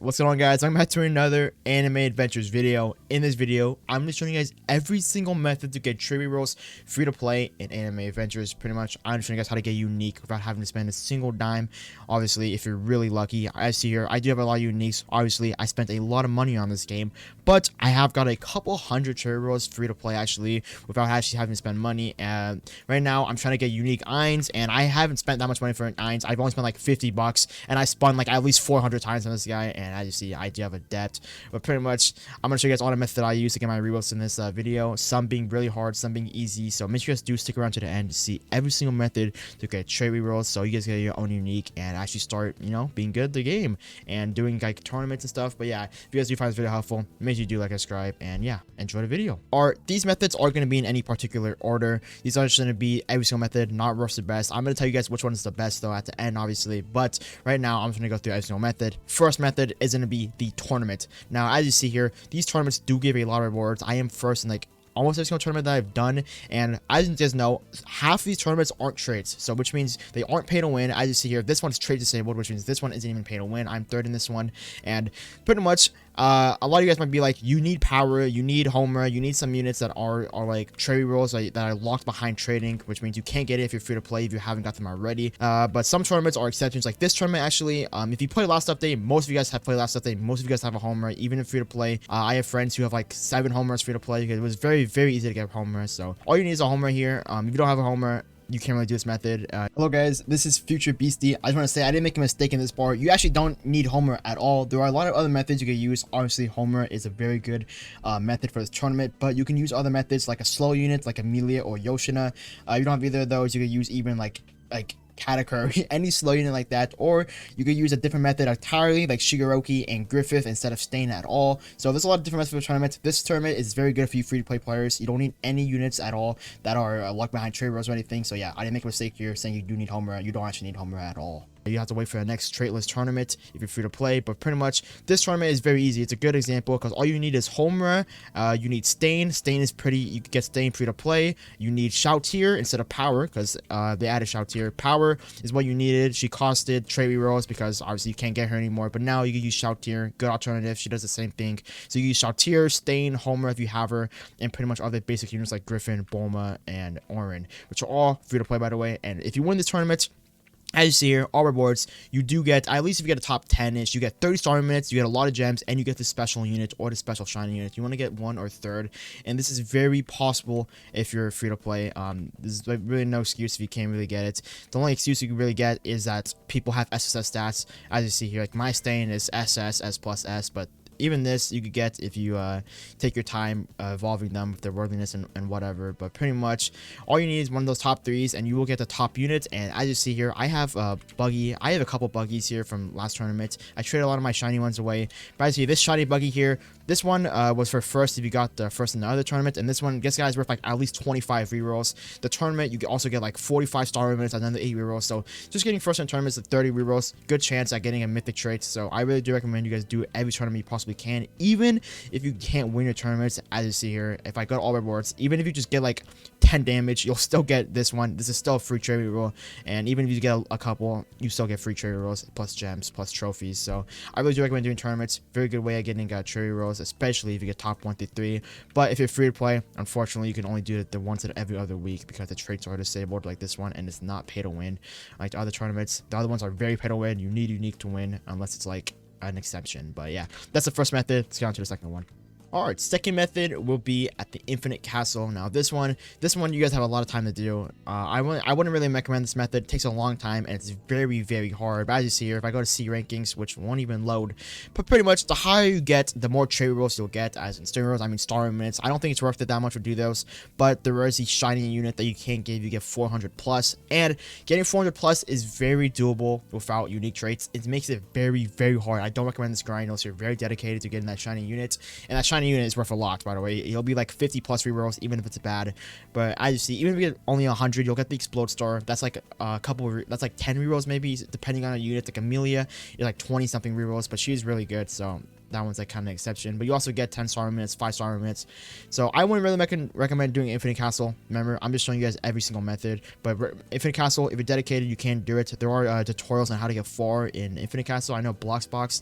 What's going on, guys? I'm back to another anime adventures video. In this video, I'm going to show you guys every single method to get trade rerolls free to play in anime adventures. Pretty much, I'm showing you guys how to get unique without having to spend a single dime. Obviously, if you're really lucky. I see here, I do have a lot of uniques. Obviously, I spent a lot of money on this game, but I have got a couple hundred trade rerolls free to play actually without actually having to spend money. And right now, I'm trying to get unique Eins, and I haven't spent that much money for an Eins. I've only spent like 50 bucks, and I spun like at least 400 times on this guy. And as you see, I do have a depth, but pretty much I'm gonna show you guys all the methods that I use to get my rerolls in this video, some being really hard, some being easy. So make sure you guys do stick around to the end to see every single method to get trade rerolls, so you guys get your own unique and actually start, you know, being good at the game and doing like tournaments and stuff. But yeah, if you guys do find this video helpful, make sure you do like and subscribe, and yeah, enjoy the video. These methods are going to be in any particular order. These are just going to be every single method, not rush the best. I'm going to tell you guys which one is the best though at the end, obviously, but right now I'm just going to go through every single method. First method is going to be the tournament. Now, as you see here, these tournaments do give a lot of rewards. I am first in like almost every single tournament that I've done, and as you guys know, half of these tournaments aren't trades, so which means they aren't pay to win. As you see here, this one's trade disabled, which means this one isn't even pay to win. I'm third in this one, and pretty much a lot of you guys might be like, you need power, you need homer, you need some units that are like trade rolls that are locked behind trading, which means you can't get it if you're free to play if you haven't got them already. But some tournaments are exceptions, like this tournament actually. If you play last update, most of you guys have played last update, most of you guys have a homer, even if free to play. I have friends who have like 7 homers free to play because it was very easy to get homers. So all you need is a homer here. If you don't have a homer, you can't really do this method. Hello guys, this is Future Beastie. I just want to say I didn't make a mistake in this part. You actually don't need homer at all. There are a lot of other methods you can use. Obviously, homer is a very good method for this tournament, but you can use other methods like a slow unit like Amelia or Yoshina. You don't have either of those. You can use even like Katakuri, any slow unit like that, or you could use a different method entirely like Shigeroki and Griffith instead of Stain at all. So there's a lot of different methods for the tournament. This tournament is very good for you free to play players. You don't need any units at all that are locked behind trade rolls or anything. So yeah, I didn't make a mistake here saying you do need homer. You don't actually need homer at all. You have to wait for the next traitless tournament if you're free to play, but pretty much this tournament is very easy. It's a good example because all you need is homer. You need Stain. Stain is pretty, you can get Stain free to play. You need Shoutier instead of power because they added Shoutier. Power is what you needed. She costed trade rerolls because obviously you can't get her anymore, but now you can use Shoutier. Good alternative. She does the same thing. So you use Shoutier, Stain, homer if you have her, and pretty much other basic units like Griffin, Bulma, and Orin, which are all free to play, by the way. And if you win this tournament, as you see here, all rewards, you do get, at least if you get a top 10-ish, you get 30 star minutes, you get a lot of gems, and you get the special unit or the special shiny unit. You want to get 1 or 3rd, and this is very possible if you're free to play. There's really no excuse if you can't really get it. The only excuse you can really get is that people have SSS stats. As you see here, like my Stain is SS, S plus S, but even this you could get if you take your time evolving them with their worthiness and whatever. But pretty much all you need is one of those top 3s and you will get the top unit. And as you see here, I have a buggy. I have a couple buggies here from last tournament. I traded a lot of my shiny ones away, but as you see, this shiny buggy here, this one was for first if you got the first in the other tournament, and this one, this guy's worth like at least 25 rerolls. The tournament you can also get like 45 star minutes and then the 8 rerolls. So just getting first in tournaments at 30 rerolls, good chance at getting a mythic trait. So I really do recommend you guys do every tournament you possibly can, even if you can't win your tournaments. As you see here, if I got all rewards, even if you just get like 10 damage, you'll still get this one. This is still a free trade reroll, and even if you get a couple, you still get free trade rerolls plus gems plus trophies. So I really do recommend doing tournaments. Very good way of getting trade rerolls, especially if you get top 1 through 3. But if you're free to play, unfortunately you can only do it the once every other week because the traits are disabled like this one, and it's not pay to win like the other tournaments. The other ones are very pay to win. You need unique to win unless it's like an exception. But yeah, that's the first method. Let's get on to the second one. Alright, second method will be at the Infinite Castle. Now this one you guys have a lot of time to do. I wouldn't really recommend this method. It takes a long time and it's very hard. But as you see here, if I go to C rankings, which won't even load, but pretty much the higher you get, the more trade rolls you'll get. As in star rolls, I mean star minutes. I don't think it's worth it that much to do those, but there is a shiny unit that you can't give. You get 400 plus, and getting 400 plus is very doable without unique traits. It makes it very hard. I don't recommend this grind unless you're very dedicated to getting that shiny unit, and that shiny unit is worth a lot, by the way. It'll be like 50 plus rerolls even if it's bad. But as you see, even if you get only 100, you'll get the Explode Star. That's like a couple that's like 10 rerolls maybe, depending on a unit. Like Amelia is like 20 something rerolls, but she's really good. So that one's like kind of an exception. But you also get 10-star minutes, 5-star minutes. So I wouldn't really recommend doing Infinite Castle. Remember, I'm just showing you guys every single method. But Infinite Castle, if you're dedicated, you can do it. There are tutorials on how to get far in Infinite Castle. I know Bloxbox,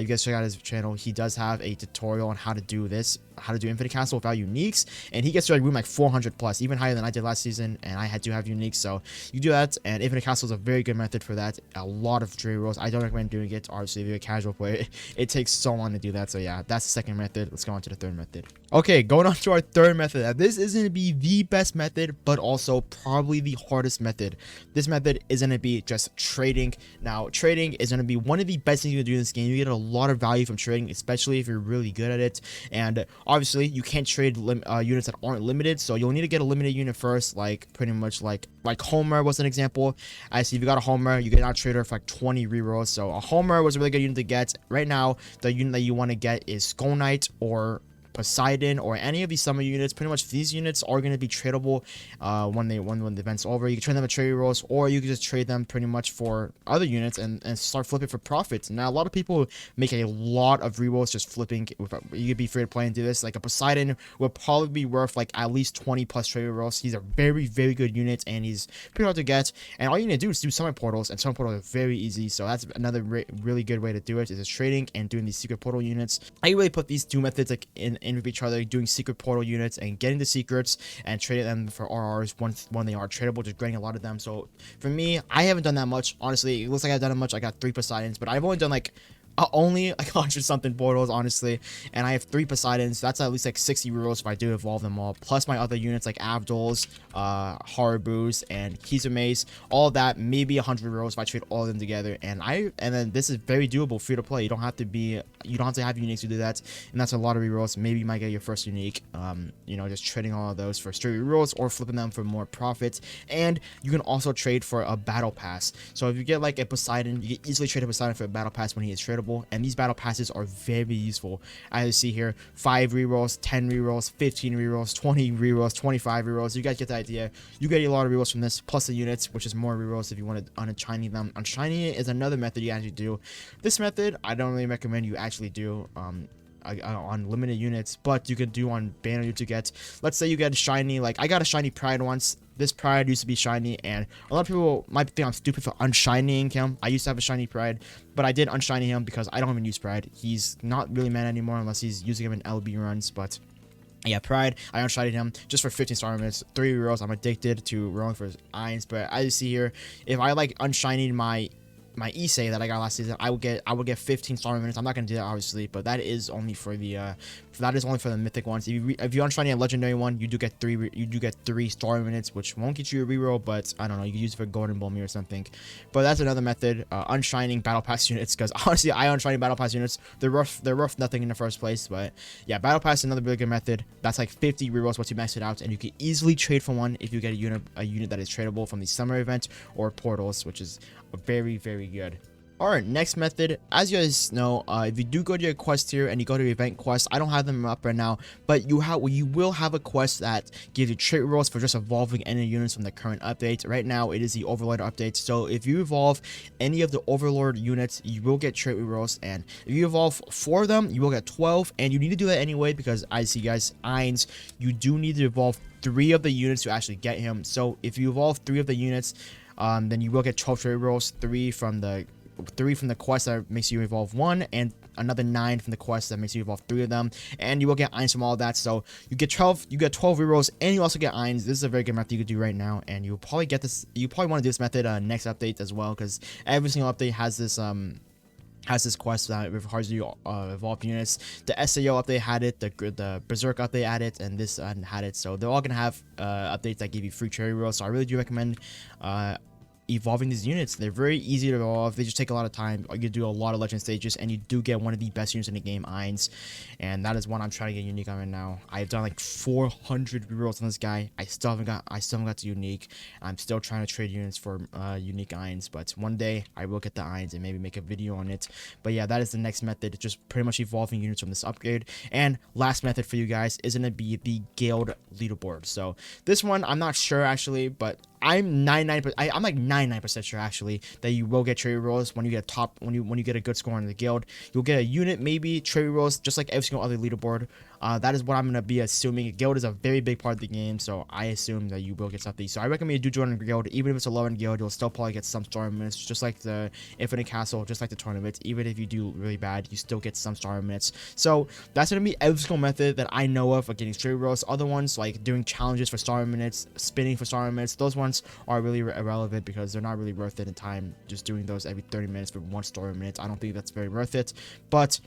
you guys check out his channel. He does have a tutorial on how to do this, how to do Infinite Castle without uniques, and he gets to like room like 400 plus, even higher than I did last season, and I had to have uniques. So you do that, and Infinite Castle is a very good method for that. A lot of trade rolls. I don't recommend doing it. Obviously, if you're a casual player, it takes so long to do that. So yeah, that's the second method. Let's go on to the third method. Okay, going on to our third method. Now, this is going to be the best method, but also probably the hardest method. This method is going to be just trading. Now, trading is going to be one of the best things you can do in this game. You get a lot of value from trading, especially if you're really good at it. And obviously, you can't trade units that aren't limited, so you'll need to get a limited unit first, like pretty much like Homer was an example. I see if you got a Homer, you get out trader for like 20 rerolls. So a Homer was a really good unit to get. Right now, the unit that you want to get is 𝐓𝐀𝐆𝐒 or Poseidon or any of these summer units. Pretty much these units are going to be tradable when the event's over. You can trade them at trade rolls, or you can just trade them pretty much for other units and start flipping for profits. Now a lot of people make a lot of rerolls just flipping. You could be free to play and do this. Like a Poseidon will probably be worth like at least 20 plus trade rolls. He's a very good unit, and he's pretty hard to get, and all you need to do is do summer portals, and summer portals are very easy. So that's another really good way to do it, is just trading and doing these secret portal units. I really put these two methods like in with each other, doing secret portal units and getting the secrets and trading them for RRs when they are tradable, just getting a lot of them. So for me, I haven't done that much. Honestly, it looks like I've done it much. I got 3 Poseidons, but I've only done like only like 100 something portals, honestly, and I have 3 Poseidons. That's at least like 60 rerolls if I do evolve them all, plus my other units like Abduls, Haribus, and 𝐓𝐀𝐆𝐒. All of that, maybe 100 rerolls if I trade all of them together. And then this is very doable, free to play. You don't have to have uniques to do that, and that's a lot of rerolls. Maybe you might get your first unique, you know, just trading all of those for straight rerolls or flipping them for more profits. And you can also trade for a battle pass. So if you get like a Poseidon, you can easily trade a Poseidon for a battle pass when he is tradable. And these battle passes are very useful. As you see here, 5 rerolls, 10 rerolls, 15 rerolls, 20 rerolls, 25 rerolls. You guys get the idea. You get a lot of rerolls from this, plus the units, which is more rerolls if you want to unshiny them. Unshining is another method you actually do. This method, I don't really recommend you actually do on limited units, but you can do on banner units. You get, let's say you get a shiny, like I got a shiny Pride once. This Pride used to be shiny, and a lot of people might think I'm stupid for unshining him. I used to have a shiny Pride, but I did unshiny him because I don't even use Pride. He's not really mana anymore unless he's using him in LB runs, but yeah, Pride, I unshinied him just for 15 star minutes, 3 rerolls. I'm addicted to rolling for irons, but as you see here, if I like unshining my 𝐓𝐀𝐆𝐒 that I got last season, I would get 15 star minutes. I'm not gonna do that obviously, but that is only for the mythic ones. If you unshiny a legendary one, you do get 3 star minutes, which won't get you a reroll, but I don't know, you can use it for golden ball me or something. But that's another method, unshining battle pass units, because honestly I unshiny battle pass units. They're worth nothing in the first place. But yeah, battle pass is another really good method. That's like 50 rerolls once you max it out, and you can easily trade for one if you get a unit that is tradable from the summer event or portals, which is very good. Alright, next method. As you guys know, if you do go to your quest here and you go to your event quest, I don't have them up right now, but you will have a quest that gives you trait rolls for just evolving any units from the current update. Right now, it is the Overlord update, so if you evolve any of the Overlord units, you will get trait rolls, and if you evolve 4 of them, you will get 12, and you need to do that anyway, because I see guys, 𝐓𝐀𝐆𝐒, you do need to evolve 3 of the units to actually get him. So if you evolve 3 of the units, then you will get 12 trait rolls, 3 from the quest that makes you evolve 1, and another 9 from the quest that makes you evolve 3 of them, and you will get 𝐓𝐀𝐆𝐒 from all that. So you get 12 rerolls, and you also get 𝐓𝐀𝐆𝐒. This is a very good method you could do right now, and you'll probably get this. You probably want to do this method next update as well, because every single update has this quest that requires you evolve units. The SAO update had it, the Berserk update had it, and this had it. So they're all gonna have updates that give you free cherry rolls. So I really do recommend evolving these units. They're very easy to evolve. They just take a lot of time. You do a lot of legend stages, and you do get one of the best units in the game, 𝐓𝐀𝐆𝐒, and that is one I'm trying to get unique on right now. I've done like 400 rerolls on this guy. I still haven't got the unique. I'm still trying to trade units for unique 𝐓𝐀𝐆𝐒, but one day I will get the 𝐓𝐓𝐂 and maybe make a video on it. But yeah, that is the next method, just pretty much evolving units from this upgrade. And last method for you guys is going to be the guild leaderboard. So this one I'm not sure actually, but I'm 99%. I'm like 99% sure actually that you will get trade rolls when you get a top when you get a good score in the guild. You'll get a unit, maybe trade rolls, just like every single other leaderboard. That is what I'm gonna be assuming. Guild is a very big part of the game, so I assume that you will get something. So I recommend you do join a guild, even if it's a low end guild. You'll still probably get some star minutes, just like the Infinite Castle, just like the tournaments. Even if you do really bad, you still get some star minutes. So that's gonna be every single method that I know of getting trade rolls. Other ones like doing challenges for star minutes, spinning for star minutes, those ones are really irrelevant because they're not really worth it in time. Just doing those every 30 minutes for one star minute, I don't think that's very worth it. But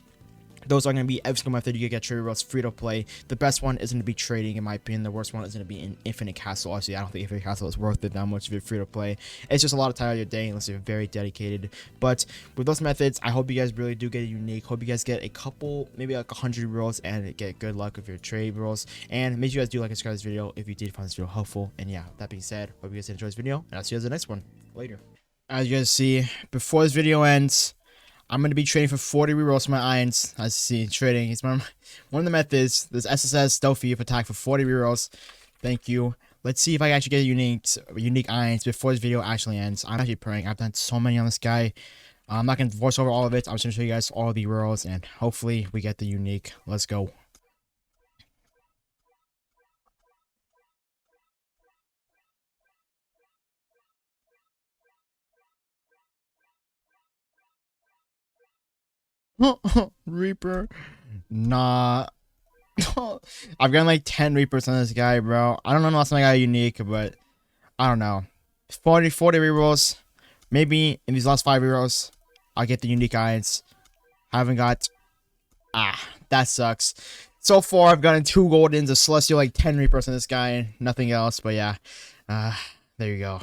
those are going to be every single method you can get trade rolls free to play. The best one is going to be trading, in my opinion. The worst one is going to be an Infinite Castle. Obviously, I don't think Infinite Castle is worth it that much if you're free to play. It's just a lot of time out of your day unless you're very dedicated. But with those methods, I hope you guys really do get a unique. Hope you guys get a couple, maybe like 100 rolls, and get good luck with your trade rolls. And make sure you guys do like and subscribe to this video if you did find this video helpful. And yeah, that being said, hope you guys enjoyed this video, and I'll see you guys in the next one later. As you guys see, before this video ends, I'm going to be trading for 40 rerolls for my irons. As you see, trading is one of the methods. This SSS stealthy attack for 40 rerolls. Thank you. Let's see if I can actually get unique irons before this video actually ends. I'm actually praying. I've done so many on this guy. I'm not going to voice over all of it. I'm just going to show you guys all the rerolls, and hopefully we get the unique. Let's go. Reaper. Nah. I've gotten like 10 Reapers on this guy, bro. I don't know unless I got unique, but I don't know. 40 rerolls. Maybe in these last 5 rerolls, I'll get the unique irons. Haven't got. That sucks. So far, I've gotten 2 goldens, a celestial, like 10 Reapers on this guy, and nothing else. But yeah, there you go.